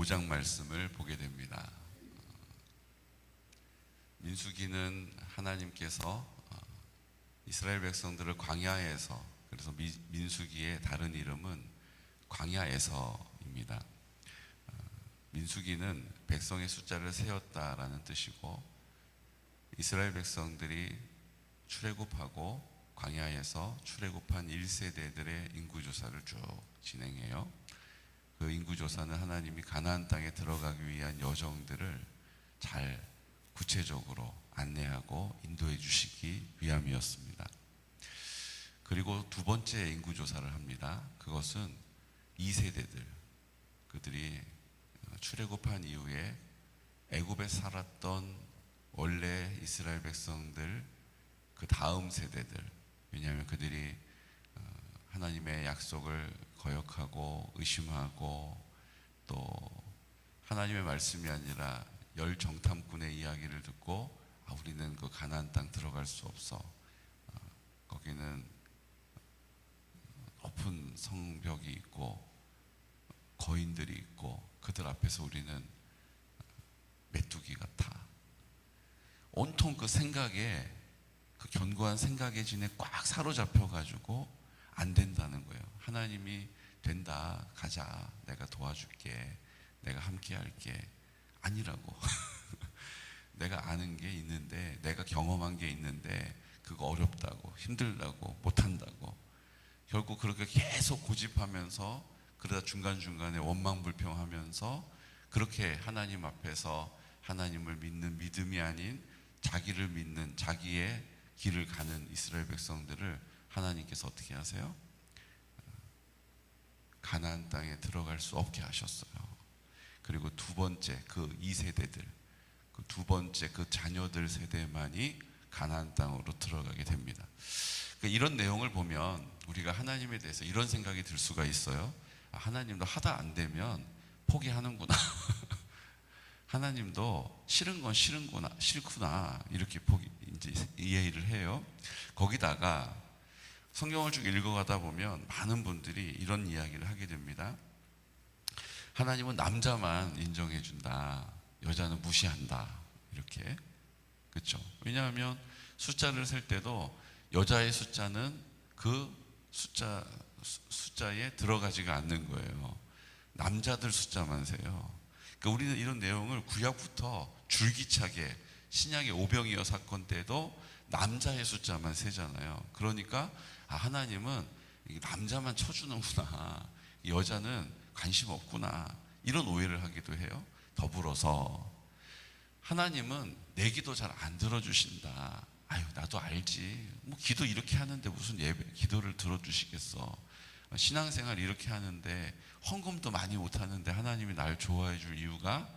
5장 말씀을 보게 됩니다. 민수기는 하나님께서 이스라엘 백성들을 광야에서, 그래서 민수기의 다른 이름은 광야에서입니다. 민수기는 백성의 숫자를 세었다라는 뜻이고, 이스라엘 백성들이 출애굽하고 광야에서 출애굽한 1세대들의 인구조사를 쭉 진행해요. 그 인구조사는 하나님이 가나안 땅에 들어가기 위한 여정들을 잘 구체적으로 안내하고 인도해 주시기 위함이었습니다. 그리고 두 번째 인구조사를 합니다. 그것은 2세대들, 그들이 출애굽한 이후에 애굽에 살았던 원래 이스라엘 백성들 그 다음 세대들, 왜냐하면 그들이 하나님의 약속을 거역하고 의심하고 또 하나님의 말씀이 아니라 열 정탐꾼의 이야기를 듣고 우리는 그 가나안 땅 들어갈 수 없어, 거기는 높은 성벽이 있고 거인들이 있고 그들 앞에서 우리는 메뚜기 같아, 온통 그 생각에, 그 견고한 생각의 진에 꽉 사로잡혀 가지고 안 된다는 거예요. 하나님이 된다, 가자, 내가 도와줄게, 내가 함께 할게, 아니라고. 내가 아는 게 있는데, 내가 경험한 게 있는데 그거 어렵다고, 힘들다고, 못한다고, 결국 그렇게 계속 고집하면서, 그러다 중간중간에 원망불평하면서 그렇게 하나님 앞에서 하나님을 믿는 믿음이 아닌 자기를 믿는 자기의 길을 가는 이스라엘 백성들을 하나님께서 어떻게 하세요? 가나안 땅에 들어갈 수 없게 하셨어요. 그리고 두 번째 그 2세대들, 그 두 번째 그 자녀들 세대만이 가나안 땅으로 들어가게 됩니다. 그러니까 이런 내용을 보면 우리가 하나님에 대해서 이런 생각이 들 수가 있어요. 하나님도 하다 안 되면 포기하는구나. 하나님도 싫은 건 싫구나, 이렇게 이제 이해를 해요. 거기다가 성경을 쭉 읽어가다 보면 많은 분들이 이런 이야기를 하게 됩니다. 하나님은 남자만 인정해 준다, 여자는 무시한다, 이렇게. 그렇죠? 왜냐하면 숫자를 셀 때도 여자의 숫자는 그 숫자에 들어가지가 않는 거예요. 남자들 숫자만 세요. 그러니까 우리는 이런 내용을 구약부터 줄기차게, 신약의 오병이어 사건 때도 남자의 숫자만 세잖아요. 그러니까 하나님은 남자만 쳐주는구나, 여자는 관심 없구나, 이런 오해를 하기도 해요. 더불어서 하나님은 내 기도 잘 안 들어주신다. 아유, 나도 알지, 뭐 기도 이렇게 하는데 무슨 기도를 들어주시겠어. 신앙생활 이렇게 하는데, 헌금도 많이 못하는데 하나님이 날 좋아해 줄 이유가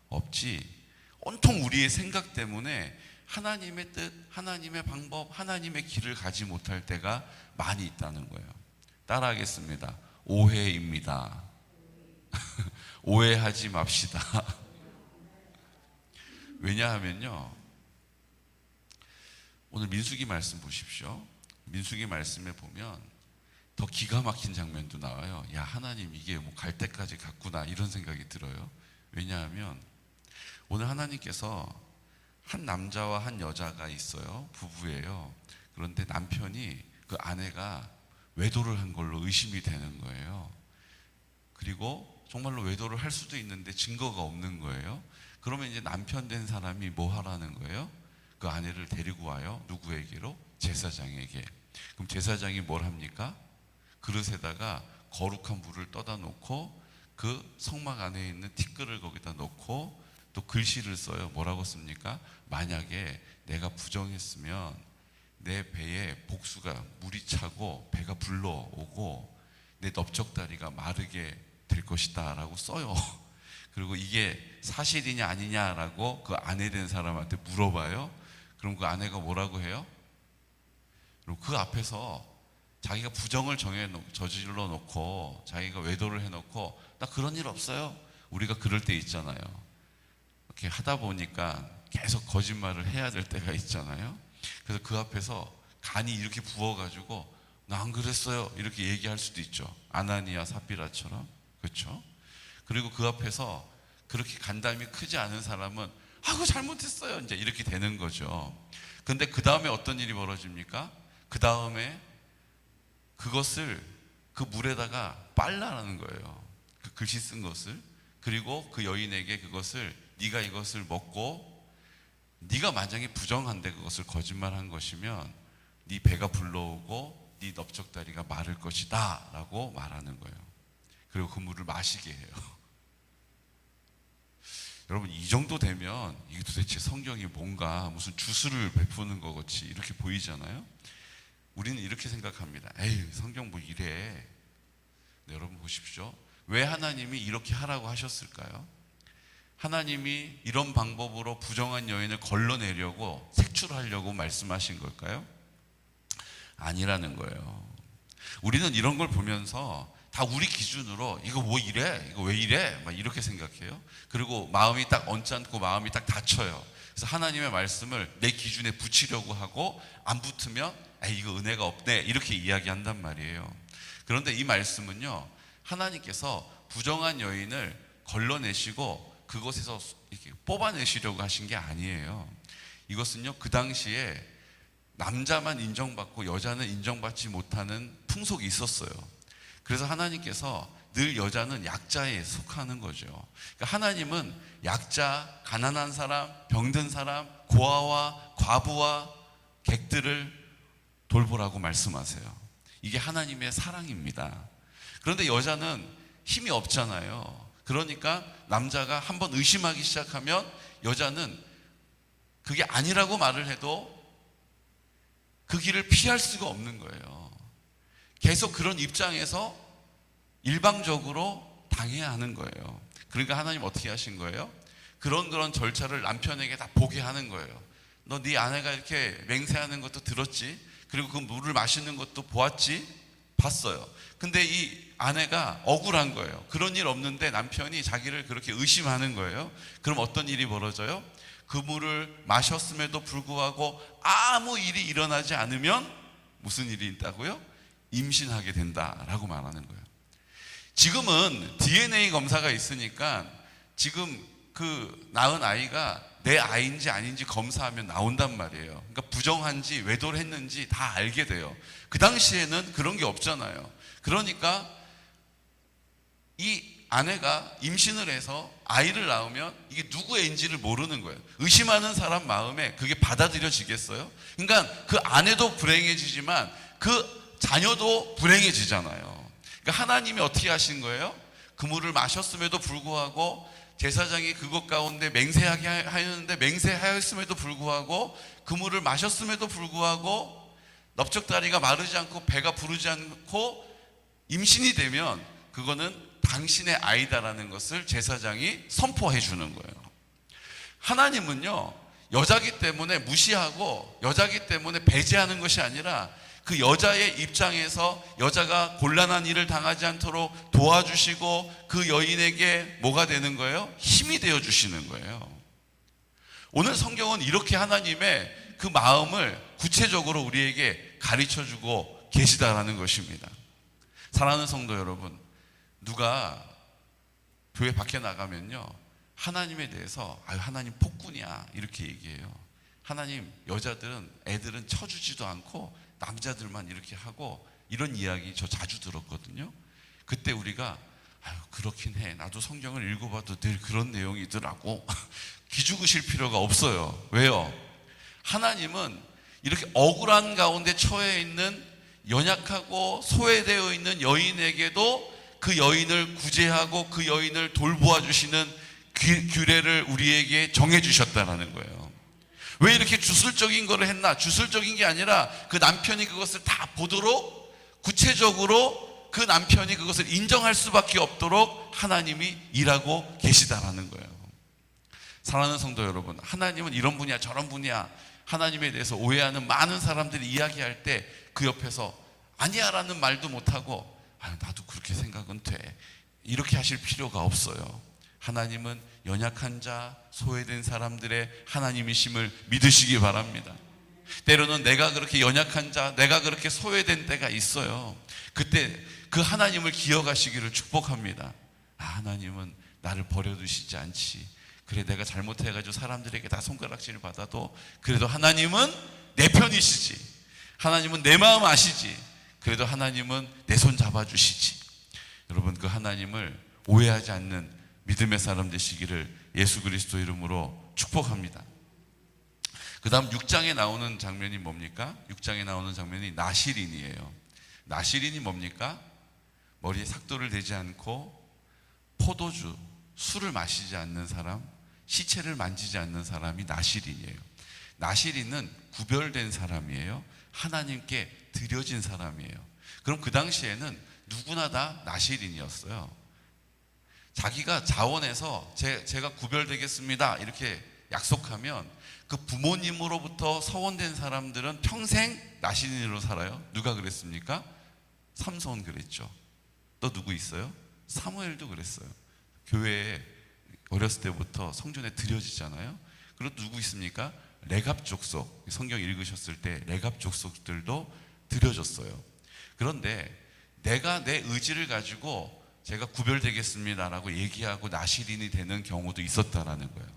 없지. 온통 우리의 생각 때문에 하나님의 뜻, 하나님의 방법, 하나님의 길을 가지 못할 때가 많이 있다는 거예요. 따라하겠습니다. 오해입니다. 오해하지 맙시다. 왜냐하면요, 오늘 민수기 말씀 보십시오. 민수기 말씀에 보면 더 기가 막힌 장면도 나와요. 야, 하나님 이게 뭐 갈 때까지 갔구나, 이런 생각이 들어요. 왜냐하면 오늘 하나님께서 한 남자와 한 여자가 있어요. 부부예요. 그런데 남편이 그 아내가 외도를 한 걸로 의심이 되는 거예요. 그리고 정말로 외도를 할 수도 있는데 증거가 없는 거예요. 그러면 이제 남편 된 사람이 뭐 하라는 거예요? 그 아내를 데리고 와요. 누구에게로? 제사장에게. 그럼 제사장이 뭘 합니까? 그릇에다가 거룩한 물을 떠다 놓고 그 성막 안에 있는 티끌을 거기다 놓고 또 글씨를 써요. 뭐라고 씁니까? 만약에 내가 부정했으면 내 배에 복수가 물이 차고 배가 불러오고 내 넓적다리가 마르게 될 것이다 라고 써요. 그리고 이게 사실이냐 아니냐라고 그 아내 된 사람한테 물어봐요. 그럼 그 아내가 뭐라고 해요? 그리고 그 앞에서 자기가 부정을 저질러 놓고 자기가 외도를 해놓고 나 그런 일 없어요, 우리가 그럴 때 있잖아요. 이렇게 하다 보니까 계속 거짓말을 해야 될 때가 있잖아요. 그래서 그 앞에서 간이 이렇게 부어가지고 나 안 그랬어요, 이렇게 얘기할 수도 있죠. 아나니아 삽비라처럼. 그렇죠? 그리고 그 앞에서 그렇게 간담이 크지 않은 사람은 그거 잘못했어요, 이제 이렇게 되는 거죠. 근데 그 다음에 어떤 일이 벌어집니까? 그 다음에 그것을 그 물에다가 빨라라는 거예요. 그 글씨 쓴 것을. 그리고 그 여인에게 그것을, 네가 이것을 먹고 네가 만약에 부정한데 그것을 거짓말한 것이면 네 배가 불러오고 네 넓적다리가 마를 것이다 라고 말하는 거예요. 그리고 그 물을 마시게 해요. 여러분, 이 정도 되면 이게 도대체 성경이 뭔가 무슨 주술을 베푸는 것 같이 이렇게 보이잖아요. 우리는 이렇게 생각합니다. 에이, 성경 뭐 이래. 네, 여러분 보십시오. 왜 하나님이 이렇게 하라고 하셨을까요? 하나님이 이런 방법으로 부정한 여인을 걸러내려고, 색출하려고 말씀하신 걸까요? 아니라는 거예요. 우리는 이런 걸 보면서 다 우리 기준으로 이거 뭐 이래? 이거 왜 이래? 막 이렇게 생각해요. 그리고 마음이 딱 언짢고 마음이 딱 닫혀요. 그래서 하나님의 말씀을 내 기준에 붙이려고 하고 안 붙으면 에이, 이거 은혜가 없네, 이렇게 이야기한단 말이에요. 그런데 이 말씀은요, 하나님께서 부정한 여인을 걸러내시고 그곳에서 이렇게 뽑아내시려고 하신 게 아니에요. 이것은요, 그 당시에 남자만 인정받고 여자는 인정받지 못하는 풍속이 있었어요. 그래서 하나님께서 늘 여자는 약자에 속하는 거죠. 그러니까 하나님은 약자, 가난한 사람, 병든 사람, 고아와 과부와 객들을 돌보라고 말씀하세요. 이게 하나님의 사랑입니다. 그런데 여자는 힘이 없잖아요. 그러니까 남자가 한번 의심하기 시작하면 여자는 그게 아니라고 말을 해도 그 길을 피할 수가 없는 거예요. 계속 그런 입장에서 일방적으로 당해야 하는 거예요. 그러니까 하나님 어떻게 하신 거예요? 그런 절차를 남편에게 다 보게 하는 거예요. 너 네 아내가 이렇게 맹세하는 것도 들었지? 그리고 그 물을 마시는 것도 보았지? 봤어요. 근데 이 아내가 억울한 거예요. 그런 일 없는데 남편이 자기를 그렇게 의심하는 거예요. 그럼 어떤 일이 벌어져요? 그 물을 마셨음에도 불구하고 아무 일이 일어나지 않으면 무슨 일이 있다고요? 임신하게 된다라고 말하는 거예요. 지금은 DNA 검사가 있으니까 지금 그 낳은 아이가 내 아이인지 아닌지 검사하면 나온단 말이에요. 그러니까 부정한지 외도를 했는지 다 알게 돼요. 그 당시에는 그런 게 없잖아요. 그러니까 이 아내가 임신을 해서 아이를 낳으면 이게 누구의 인지를 모르는 거예요. 의심하는 사람 마음에 그게 받아들여지겠어요? 그러니까 그 아내도 불행해지지만 그 자녀도 불행해지잖아요. 그러니까 하나님이 어떻게 하신 거예요? 그 물을 마셨음에도 불구하고 제사장이 그것 가운데 맹세하게 하였는데, 맹세하였음에도 불구하고 그 물을 마셨음에도 불구하고 넓적다리가 마르지 않고 배가 부르지 않고 임신이 되면 그거는 당신의 아이다라는 것을 제사장이 선포해 주는 거예요. 하나님은요, 여자기 때문에 무시하고 여자기 때문에 배제하는 것이 아니라 그 여자의 입장에서 여자가 곤란한 일을 당하지 않도록 도와주시고 그 여인에게 뭐가 되는 거예요? 힘이 되어 주시는 거예요. 오늘 성경은 이렇게 하나님의 그 마음을 구체적으로 우리에게 가르쳐 주고 계시다라는 것입니다. 사랑하는 성도 여러분, 누가 교회 밖에 나가면요, 하나님에 대해서 하나님 폭군이야 이렇게 얘기해요. 하나님, 여자들은, 애들은 쳐주지도 않고 남자들만 이렇게 하고, 이런 이야기 저 자주 들었거든요. 그때 우리가 그렇긴 해, 나도 성경을 읽어봐도 늘 그런 내용이더라고 기죽으실 필요가 없어요. 왜요? 하나님은 이렇게 억울한 가운데 처해 있는 연약하고 소외되어 있는 여인에게도 그 여인을 구제하고 그 여인을 돌보아 주시는 규례를 우리에게 정해 주셨다는 거예요. 왜 이렇게 주술적인 거를 했나? 주술적인 게 아니라 그 남편이 그것을 다 보도록, 구체적으로 그 남편이 그것을 인정할 수밖에 없도록 하나님이 일하고 계시다라는 거예요. 사랑하는 성도 여러분, 하나님은 이런 분이야 저런 분이야 하나님에 대해서 오해하는 많은 사람들이 이야기할 때 그 옆에서 아니야 라는 말도 못하고 나도 그렇게 생각은 돼 이렇게 하실 필요가 없어요. 하나님은 연약한 자, 소외된 사람들의 하나님이심을 믿으시기 바랍니다. 때로는 내가 그렇게 연약한 자, 내가 그렇게 소외된 때가 있어요. 그때 그 하나님을 기억하시기를 축복합니다. 하나님은 나를 버려두시지 않지. 그래, 내가 잘못해가지고 사람들에게 다 손가락질을 받아도 그래도 하나님은 내 편이시지. 하나님은 내 마음 아시지. 그래도 하나님은 내 손 잡아주시지. 여러분, 그 하나님을 오해하지 않는 믿음의 사람 되시기를 예수 그리스도 이름으로 축복합니다. 그 다음 6장에 나오는 장면이 뭡니까? 6장에 나오는 장면이 나실인이에요. 나실인이 뭡니까? 머리에 삭도를 대지 않고 포도주, 술을 마시지 않는 사람, 시체를 만지지 않는 사람이 나실인이에요. 나실인은 구별된 사람이에요. 하나님께 드려진 사람이에요. 그럼 그 당시에는 누구나 다 나실인이었어요. 자기가 자원해서 제가 구별되겠습니다 이렇게 약속하면 그 부모님으로부터 서원된 사람들은 평생 나실인으로 살아요. 누가 그랬습니까? 삼손 그랬죠. 또 누구 있어요? 사무엘도 그랬어요. 교회에 어렸을 때부터 성전에 드려지잖아요. 그리고 누구 있습니까? 레갑 족속, 성경 읽으셨을 때 레갑 족속들도 드려졌어요. 그런데 내가 내 의지를 가지고 제가 구별되겠습니다라고 얘기하고 나실인이 되는 경우도 있었다라는 거예요.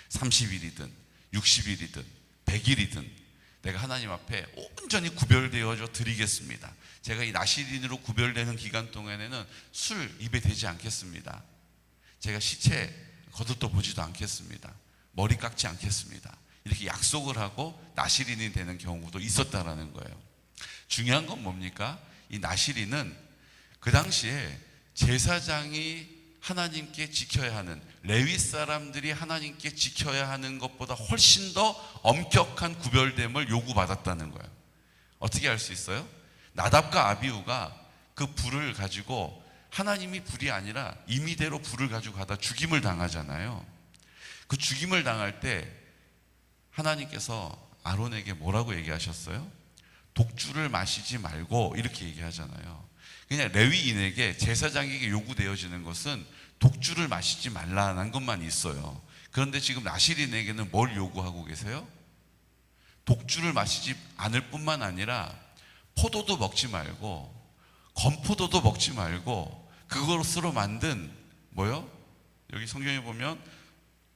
30일이든 60일이든 100일이든 내가 하나님 앞에 온전히 구별되어져 드리겠습니다. 제가 이 나실인으로 구별되는 기간 동안에는 술 입에 대지 않겠습니다. 제가 시체 거들떠 보지도 않겠습니다. 머리 깎지 않겠습니다. 이렇게 약속을 하고 나실인이 되는 경우도 있었다라는 거예요. 중요한 건 뭡니까? 이 나실인은 그 당시에 제사장이 하나님께 지켜야 하는, 레위 사람들이 하나님께 지켜야 하는 것보다 훨씬 더 엄격한 구별됨을 요구받았다는 거예요. 어떻게 알 수 있어요? 나답과 아비후가 그 불을 가지고, 하나님이 불이 아니라 임의대로 불을 가지고 가다 죽임을 당하잖아요. 그 죽임을 당할 때 하나님께서 아론에게 뭐라고 얘기하셨어요? 독주를 마시지 말고 이렇게 얘기하잖아요. 그냥 레위인에게, 제사장에게 요구되어지는 것은 독주를 마시지 말라는 것만 있어요. 그런데 지금 나실인에게는 뭘 요구하고 계세요? 독주를 마시지 않을 뿐만 아니라 포도도 먹지 말고 건포도도 먹지 말고 그것으로 만든 뭐요? 여기 성경에 보면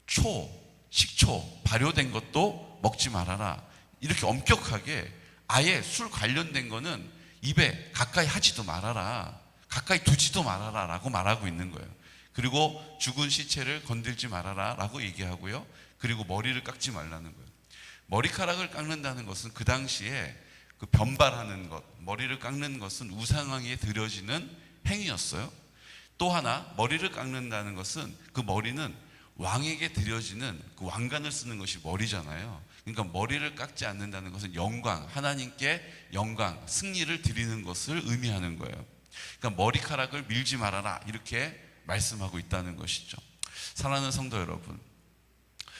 식초 발효된 것도 먹지 말아라. 이렇게 엄격하게 아예 술 관련된 거는 입에 가까이 하지도 말아라, 가까이 두지도 말아라 라고 말하고 있는 거예요. 그리고 죽은 시체를 건들지 말아라 라고 얘기하고요. 그리고 머리를 깎지 말라는 거예요. 머리카락을 깎는다는 것은 그 당시에 그 변발하는 것, 머리를 깎는 것은 우상에게 드려지는 행위였어요. 또 하나, 머리를 깎는다는 것은 그 머리는 왕에게 드려지는, 그 왕관을 쓰는 것이 머리잖아요. 그러니까 머리를 깎지 않는다는 것은 영광, 하나님께 영광, 승리를 드리는 것을 의미하는 거예요. 그러니까 머리카락을 밀지 말아라 이렇게 말씀하고 있다는 것이죠. 사랑하는 성도 여러분,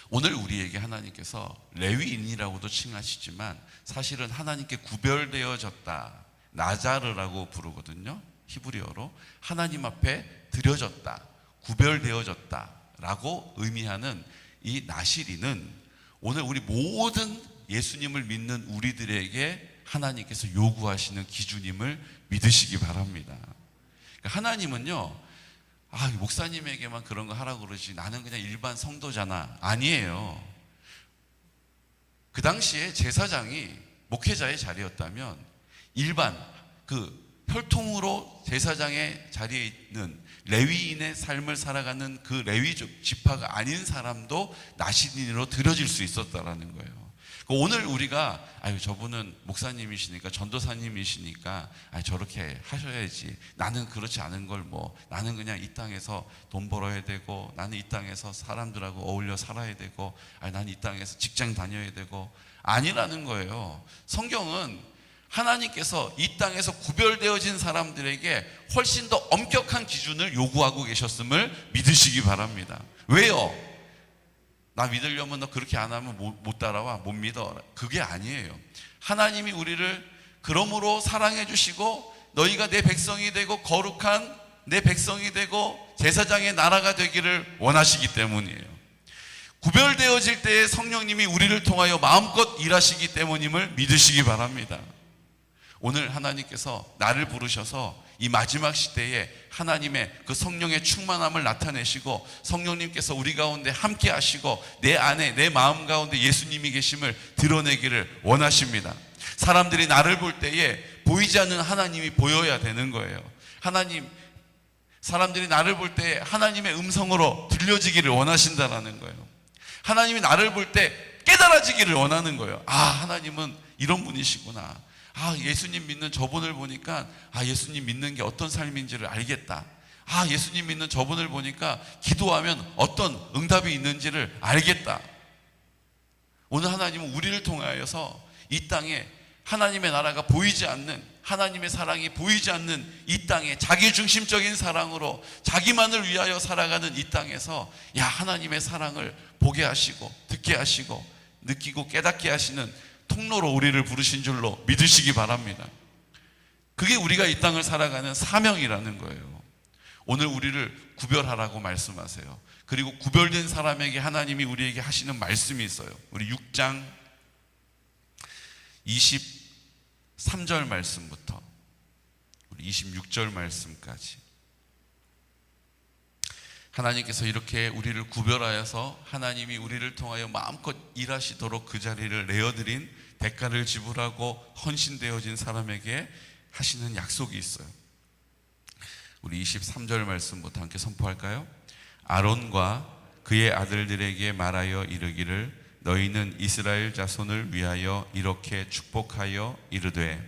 오늘 우리에게 하나님께서 레위인이라고도 칭하시지만 사실은 하나님께 구별되어졌다, 나자르라고 부르거든요. 히브리어로 하나님 앞에 드려졌다, 구별되어졌다 라고 의미하는 이 나실인은 오늘 우리 모든 예수님을 믿는 우리들에게 하나님께서 요구하시는 기준임을 믿으시기 바랍니다. 그러니까 하나님은요, 목사님에게만 그런 거 하라고 그러지 나는 그냥 일반 성도잖아. 아니에요. 그 당시에 제사장이 목회자의 자리였다면 일반 그 혈통으로 제사장의 자리에 있는 레위인의 삶을 살아가는 그 레위 지파가 아닌 사람도 나실인으로 드려질 수 있었다라는 거예요. 오늘 우리가 저분은 목사님이시니까, 전도사님이시니까 저렇게 하셔야지, 나는 그렇지 않은 걸 나는 그냥 이 땅에서 돈 벌어야 되고, 나는 이 땅에서 사람들하고 어울려 살아야 되고, 나는 이 땅에서 직장 다녀야 되고, 아니라는 거예요. 성경은 하나님께서 이 땅에서 구별되어진 사람들에게 훨씬 더 엄격한 기준을 요구하고 계셨음을 믿으시기 바랍니다. 왜요? 나 믿으려면 너 그렇게 안 하면 못 따라와, 못 믿어. 그게 아니에요. 하나님이 우리를 그러므로 사랑해 주시고 너희가 내 백성이 되고 거룩한 내 백성이 되고 제사장의 나라가 되기를 원하시기 때문이에요. 구별되어질 때에 성령님이 우리를 통하여 마음껏 일하시기 때문임을 믿으시기 바랍니다. 오늘 하나님께서 나를 부르셔서 이 마지막 시대에 하나님의 그 성령의 충만함을 나타내시고 성령님께서 우리 가운데 함께 하시고 내 안에 내 마음 가운데 예수님이 계심을 드러내기를 원하십니다. 사람들이 나를 볼 때에 보이지 않는 하나님이 보여야 되는 거예요. 사람들이 나를 볼 때 하나님의 음성으로 들려지기를 원하신다라는 거예요. 하나님이 나를 볼 때 깨달아지기를 원하는 거예요. 아, 하나님은 이런 분이시구나. 아, 예수님 믿는 저분을 보니까 예수님 믿는 게 어떤 삶인지를 알겠다. 예수님 믿는 저분을 보니까 기도하면 어떤 응답이 있는지를 알겠다. 오늘 하나님은 우리를 통하여서 이 땅에 하나님의 나라가 보이지 않는, 하나님의 사랑이 보이지 않는 이 땅에 자기중심적인 사랑으로 자기만을 위하여 살아가는 이 땅에서 하나님의 사랑을 보게 하시고 듣게 하시고 느끼고 깨닫게 하시는 통로로 우리를 부르신 줄로 믿으시기 바랍니다. 그게 우리가 이 땅을 살아가는 사명이라는 거예요. 오늘 우리를 구별하라고 말씀하세요. 그리고 구별된 사람에게 하나님이 우리에게 하시는 말씀이 있어요. 우리 6장 23절 말씀부터 우리 26절 말씀까지 하나님께서 이렇게 우리를 구별하여서 하나님이 우리를 통하여 마음껏 일하시도록 그 자리를 내어드린 대가를 지불하고 헌신되어진 사람에게 하시는 약속이 있어요. 우리 23절 말씀부터 함께 선포할까요? 아론과 그의 아들들에게 말하여 이르기를 너희는 이스라엘 자손을 위하여 이렇게 축복하여 이르되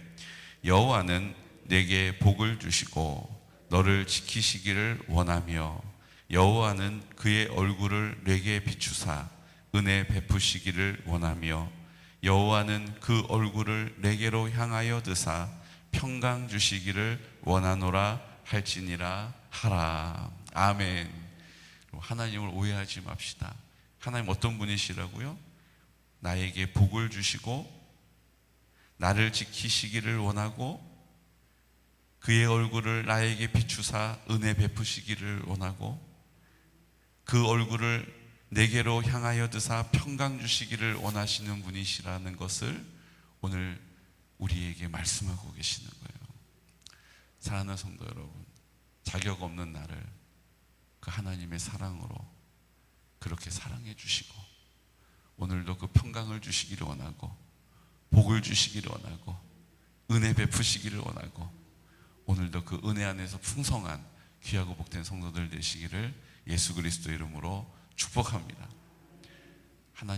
여호와는 내게 복을 주시고 너를 지키시기를 원하며 여호와는 그의 얼굴을 내게 비추사 은혜 베푸시기를 원하며 여호와는 그 얼굴을 내게로 향하여 드사 평강 주시기를 원하노라 할지니라 하라. 아멘. 하나님을 오해하지 맙시다. 하나님 어떤 분이시라고요? 나에게 복을 주시고 나를 지키시기를 원하고 그의 얼굴을 나에게 비추사 은혜 베푸시기를 원하고 그 얼굴을 내게로 향하여 드사 평강 주시기를 원하시는 분이시라는 것을 오늘 우리에게 말씀하고 계시는 거예요. 사랑하는 성도 여러분, 자격 없는 나를 그 하나님의 사랑으로 그렇게 사랑해 주시고 오늘도 그 평강을 주시기를 원하고 복을 주시기를 원하고 은혜 베푸시기를 원하고 오늘도 그 은혜 안에서 풍성한 귀하고 복된 성도들 되시기를 예수 그리스도 이름으로 축복합니다.